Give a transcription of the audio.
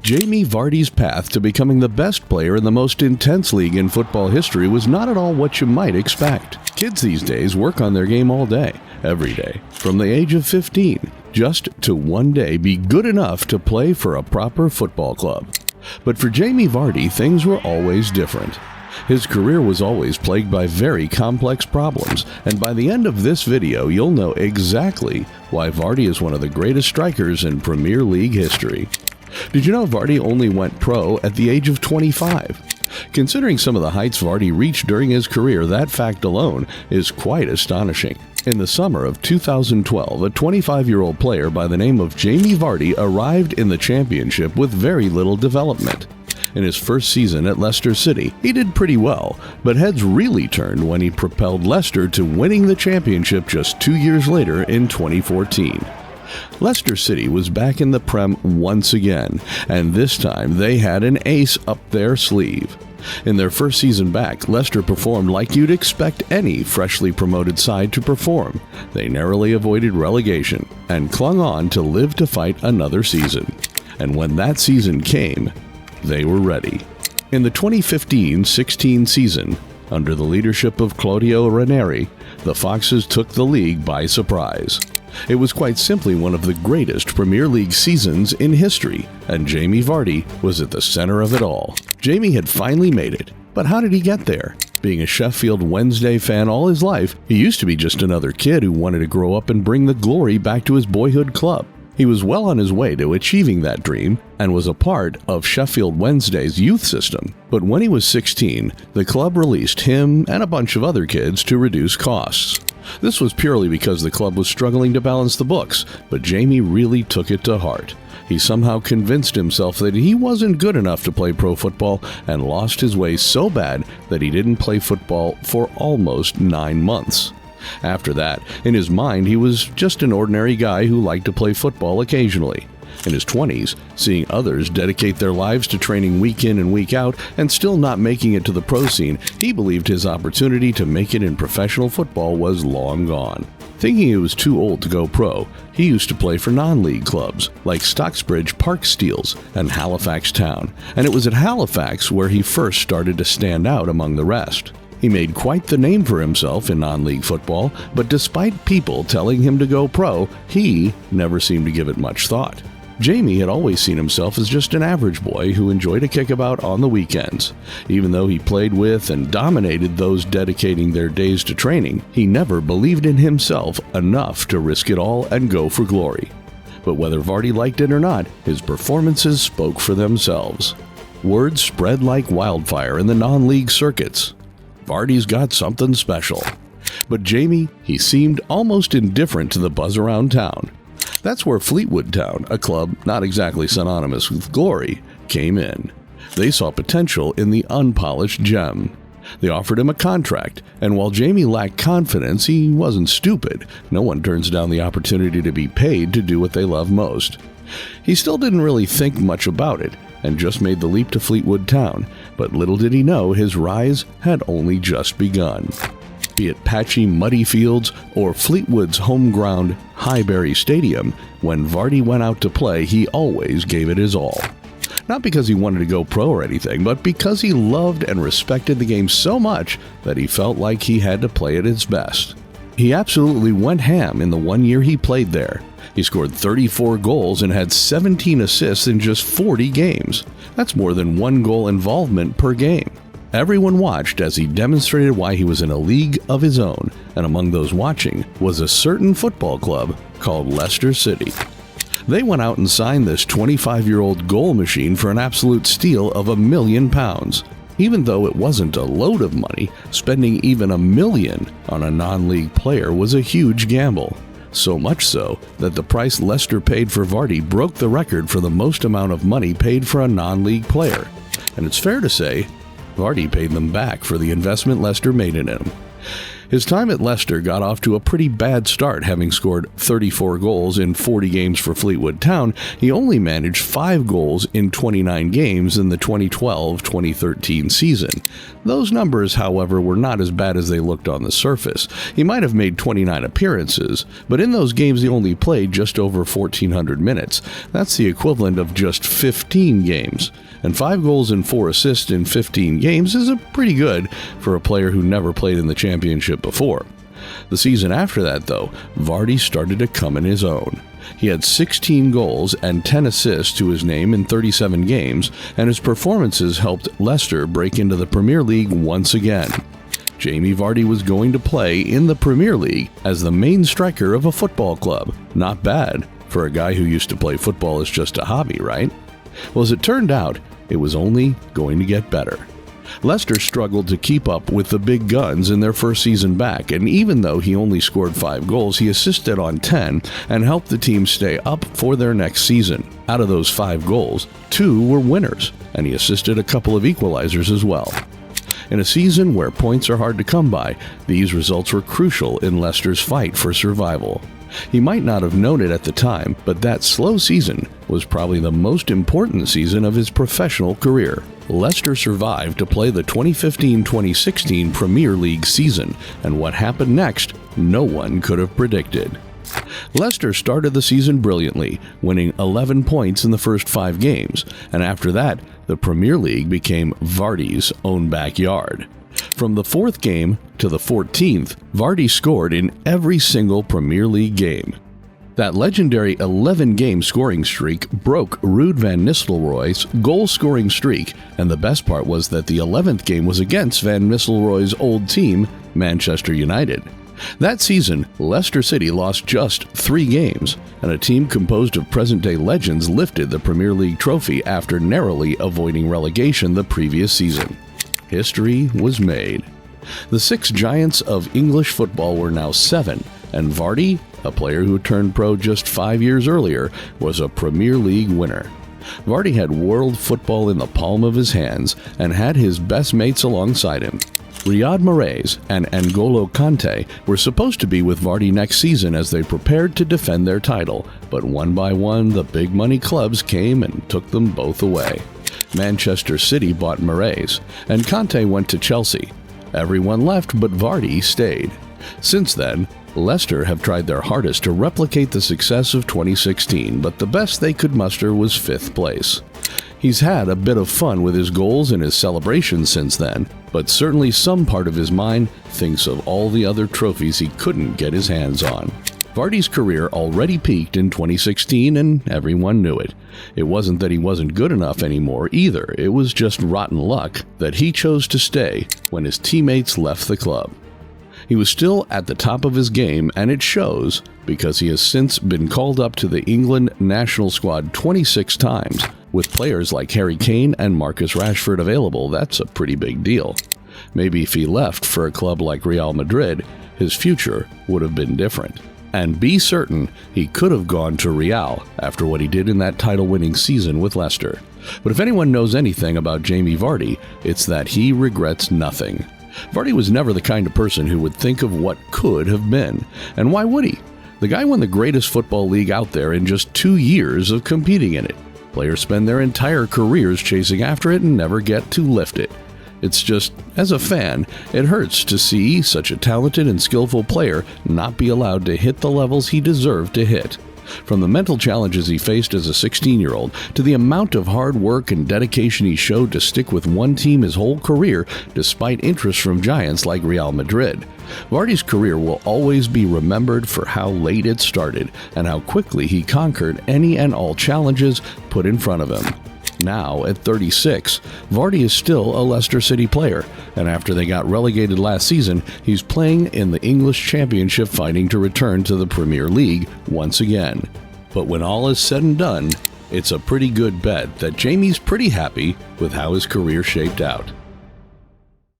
Jamie Vardy's path to becoming the best player in the most intense league in football history was not at all what you might expect. Kids these days work on their game all day, every day, from the age of 15, just to one day be good enough to play for a proper football club. But for Jamie Vardy, things were always different. His career was always plagued by very complex problems, and by the end of this video, you'll know exactly why Vardy is one of the greatest strikers in Premier League history. Did you know Vardy only went pro at the age of 25? Considering some of the heights Vardy reached during his career, that fact alone is quite astonishing. In the summer of 2012, a 25-year-old player by the name of Jamie Vardy arrived in the championship with very little development. In his first season at Leicester City, he did pretty well, but heads really turned when he propelled Leicester to winning the championship just 2 years later in 2014. Leicester City was back in the Prem once again, and this time they had an ace up their sleeve. In their first season back, Leicester performed like you'd expect any freshly promoted side to perform. They narrowly avoided relegation and clung on to live to fight another season. And when that season came, they were ready. In the 2015-16 season, under the leadership of Claudio Ranieri, the Foxes took the league by surprise. It was quite simply one of the greatest Premier League seasons in history, and Jamie Vardy was at the center of it all. Jamie had finally made it, but how did he get there? Being a Sheffield Wednesday fan all his life, he used to be just another kid who wanted to grow up and bring the glory back to his boyhood club. He was well on his way to achieving that dream and was a part of Sheffield Wednesday's youth system. But when he was 16, the club released him and a bunch of other kids to reduce costs. This was purely because the club was struggling to balance the books, but Jamie really took it to heart. He somehow convinced himself that he wasn't good enough to play pro football and lost his way so bad that he didn't play football for almost 9 months. After that, in his mind, he was just an ordinary guy who liked to play football occasionally. In his 20s, seeing others dedicate their lives to training week in and week out and still not making it to the pro scene, he believed his opportunity to make it in professional football was long gone. Thinking he was too old to go pro, he used to play for non-league clubs like Stocksbridge Park Steels and Halifax Town, and it was at Halifax where he first started to stand out among the rest. He made quite the name for himself in non-league football, but despite people telling him to go pro, he never seemed to give it much thought. Jamie had always seen himself as just an average boy who enjoyed a kickabout on the weekends. Even though he played with and dominated those dedicating their days to training, he never believed in himself enough to risk it all and go for glory. But whether Vardy liked it or not, his performances spoke for themselves. Word spread like wildfire in the non-league circuits. Vardy's got something special. But Jamie, he seemed almost indifferent to the buzz around town. That's where Fleetwood Town, a club not exactly synonymous with glory, came in. They saw potential in the unpolished gem. They offered him a contract, and while Jamie lacked confidence, he wasn't stupid. No one turns down the opportunity to be paid to do what they love most. He still didn't really think much about it, and just made the leap to Fleetwood Town, but little did he know his rise had only just begun. Be it patchy, muddy fields or Fleetwood's home ground, Highbury Stadium, when Vardy went out to play, he always gave it his all. Not because he wanted to go pro or anything, but because he loved and respected the game so much that he felt like he had to play at its best. He absolutely went ham in the 1 year he played there. He scored 34 goals and had 17 assists in just 40 games. That's more than 1 goal involvement per game. Everyone watched as he demonstrated why he was in a league of his own, and among those watching was a certain football club called Leicester City. They went out and signed this 25-year-old goal machine for an absolute steal of £1 million. Even though it wasn't a load of money, spending even $1 million on a non-league player was a huge gamble. So much so that the price Leicester paid for Vardy broke the record for the most amount of money paid for a non-league player. And it's fair to say, Vardy paid them back for the investment Leicester made in him. His time at Leicester got off to a pretty bad start, having scored 34 goals in 40 games for Fleetwood Town. He only managed 5 goals in 29 games in the 2012-2013 season. Those numbers, however, were not as bad as they looked on the surface. He might have made 29 appearances, but in those games he only played just over 1,400 minutes. That's the equivalent of just 15 games. And 5 goals and 4 assists in 15 games is pretty good for a player who never played in the championship before. The season after that, though, Vardy started to come in his own. He had 16 goals and 10 assists to his name in 37 games, and his performances helped Leicester break into the Premier League once again. Jamie Vardy was going to play in the Premier League as the main striker of a football club. Not bad for a guy who used to play football as just a hobby, right? Well, as it turned out, it was only going to get better. Leicester struggled to keep up with the big guns in their first season back, and even though he only scored 5 goals, he assisted on 10 and helped the team stay up for their next season. Out of those 5 goals, 2 were winners, and he assisted a couple of equalizers as well. In a season where points are hard to come by, these results were crucial in Leicester's fight for survival. He might not have known it at the time, but that slow season was probably the most important season of his professional career. Leicester survived to play the 2015-2016 Premier League season, and what happened next, no one could have predicted. Leicester started the season brilliantly, winning 11 points in the first 5 games, and after that, the Premier League became Vardy's own backyard. From the 4th game to the 14th, Vardy scored in every single Premier League game. That legendary 11-game scoring streak broke Ruud van Nistelrooy's goal-scoring streak, and the best part was that the 11th game was against Van Nistelrooy's old team, Manchester United. That season, Leicester City lost just 3 games, and a team composed of present-day legends lifted the Premier League trophy after narrowly avoiding relegation the previous season. History was made. The 6 giants of English football were now 7, and Vardy, a player who turned pro just 5 years earlier, was a Premier League winner. Vardy had world football in the palm of his hands and had his best mates alongside him. Riyad Mahrez and N'Golo Kante were supposed to be with Vardy next season as they prepared to defend their title, but one by one the big money clubs came and took them both away. Manchester City bought Mahrez, and Kante went to Chelsea. Everyone left, but Vardy stayed. Since then, Leicester have tried their hardest to replicate the success of 2016, but the best they could muster was 5th place. He's had a bit of fun with his goals and his celebrations since then, but certainly some part of his mind thinks of all the other trophies he couldn't get his hands on. Vardy's career already peaked in 2016, and everyone knew it. It wasn't that he wasn't good enough anymore either, it was just rotten luck that he chose to stay when his teammates left the club. He was still at the top of his game, and it shows because he has since been called up to the England national squad 26 times. With players like Harry Kane and Marcus Rashford available, that's a pretty big deal. Maybe if he left for a club like Real Madrid, his future would have been different. And be certain he could have gone to Real after what he did in that title-winning season with Leicester. But if anyone knows anything about Jamie Vardy, it's that he regrets nothing. Vardy was never the kind of person who would think of what could have been. And why would he? The guy won the greatest football league out there in just 2 years of competing in it. Players spend their entire careers chasing after it and never get to lift it. It's just, as a fan, it hurts to see such a talented and skillful player not be allowed to hit the levels he deserved to hit. From the mental challenges he faced as a 16-year-old to the amount of hard work and dedication he showed to stick with one team his whole career despite interest from giants like Real Madrid. Vardy's career will always be remembered for how late it started and how quickly he conquered any and all challenges put in front of him. Now, at 36, Vardy is still a Leicester City player, and after they got relegated last season, he's playing in the English Championship fighting to return to the Premier League once again. But when all is said and done, it's a pretty good bet that Jamie's pretty happy with how his career shaped out.